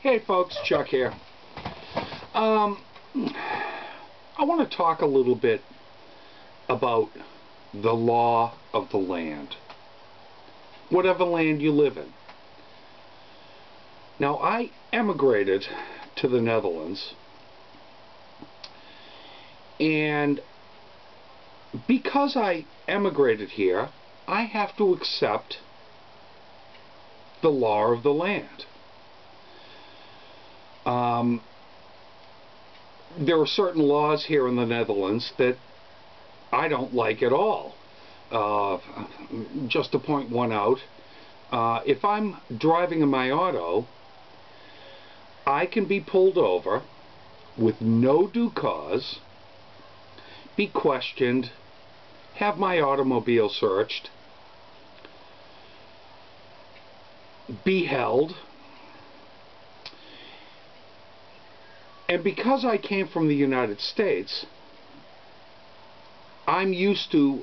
Hey folks, Chuck here. I want to talk a little bit about the law of the land, whatever land you live in. Now, I emigrated to the Netherlands, and because I emigrated here, I have to accept the law of the land. There are certain laws here in the Netherlands that I don't like at all. Just to point one out, if I'm driving in my auto, I can be pulled over with no due cause, be questioned, have my automobile searched, be held. And because I came from the United States, I'm used to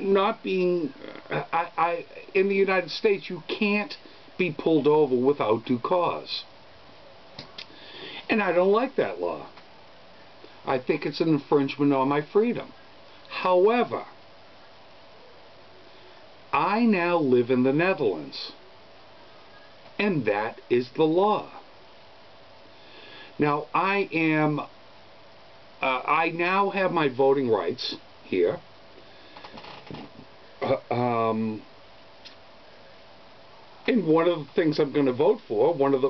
not being... in the United States, you can't be pulled over without due cause. And I don't like that law. I think it's an infringement on my freedom. However, I now live in the Netherlands, and that is the law. Now, I now have my voting rights here. And one of the things I'm going to vote for, one of the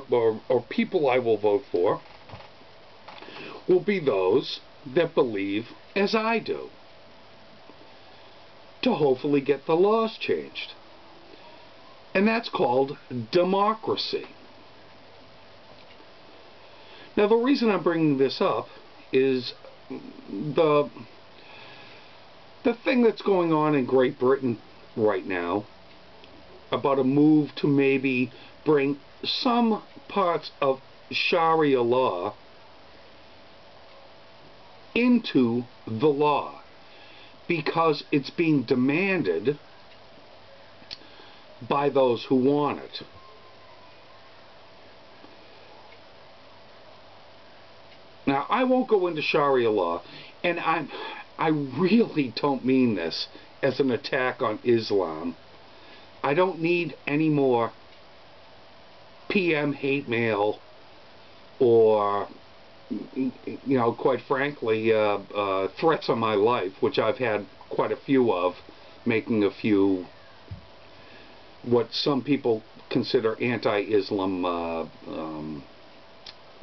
or people I will vote for, will be those that believe as I do, to hopefully get the laws changed. And that's called democracy. Now, the reason I'm bringing this up is the thing that's going on in Great Britain right now about a move to maybe bring some parts of Sharia law into the law because it's being demanded by those who want it. Now, I won't go into Sharia law, and I really don't mean this as an attack on Islam. I don't need any more PM hate mail or, quite frankly, threats on my life, which I've had quite a few of, making a few what some people consider anti-Islam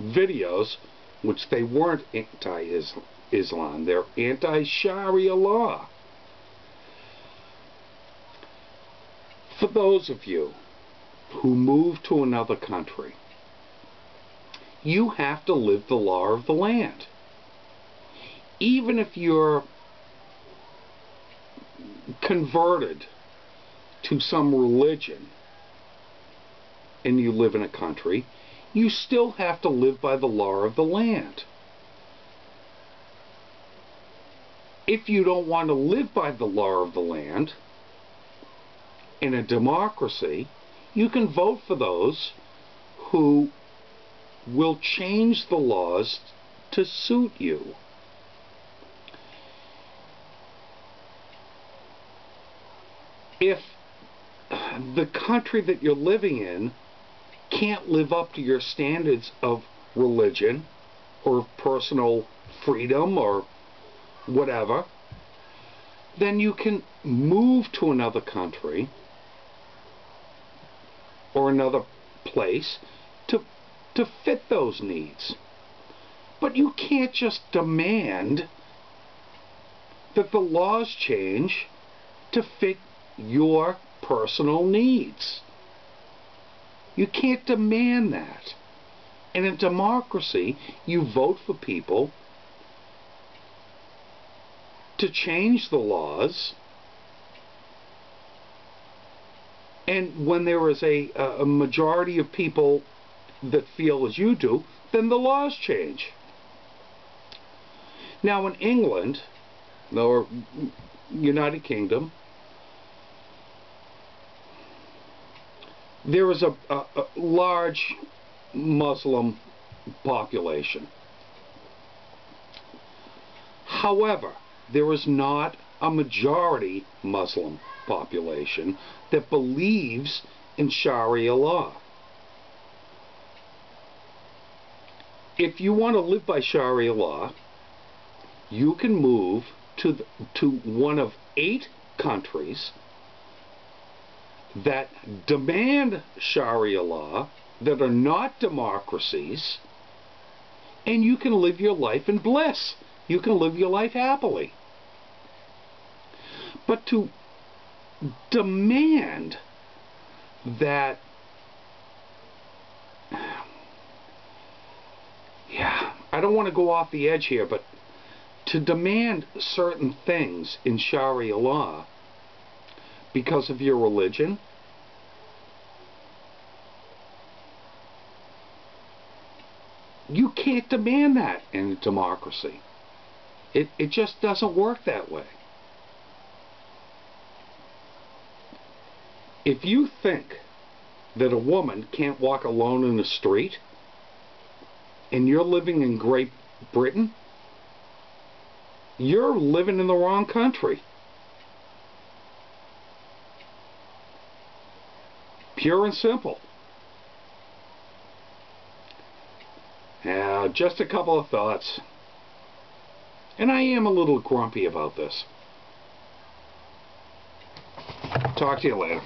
videos, which they weren't anti-Islam. They're anti-Sharia law. For those of you who move to another country, you have to live the law of the land. Even if you're converted to some religion and you live in a country, you still have to live by the law of the land. If you don't want to live by the law of the land, in a democracy, you can vote for those who will change the laws to suit you. If the country that you're living in can't live up to your standards of religion or personal freedom or whatever, then you can move to another country or another place to fit those needs. But you can't just demand that the laws change to fit your personal needs. You can't demand that. In a democracy, you vote for people to change the laws, and when there is a majority of people that feel as you do, then the laws change. Now in England, or United Kingdom, there is a large Muslim population. However, there is not a majority Muslim population that believes in Sharia law. If you want to live by Sharia law, you can move to one of 8 countries that demand Sharia law, that are not democracies, and you can live your life in bliss. You can live your life happily. But to demand that, I don't want to go off the edge here, but to demand certain things in Sharia law because of your religion, you can't demand that in a democracy. It just doesn't work that way. If you think that a woman can't walk alone in the street and you're living in Great Britain, you're living in the wrong country. Pure and simple. Just a couple of thoughts. And I am a little grumpy about this. Talk to you later.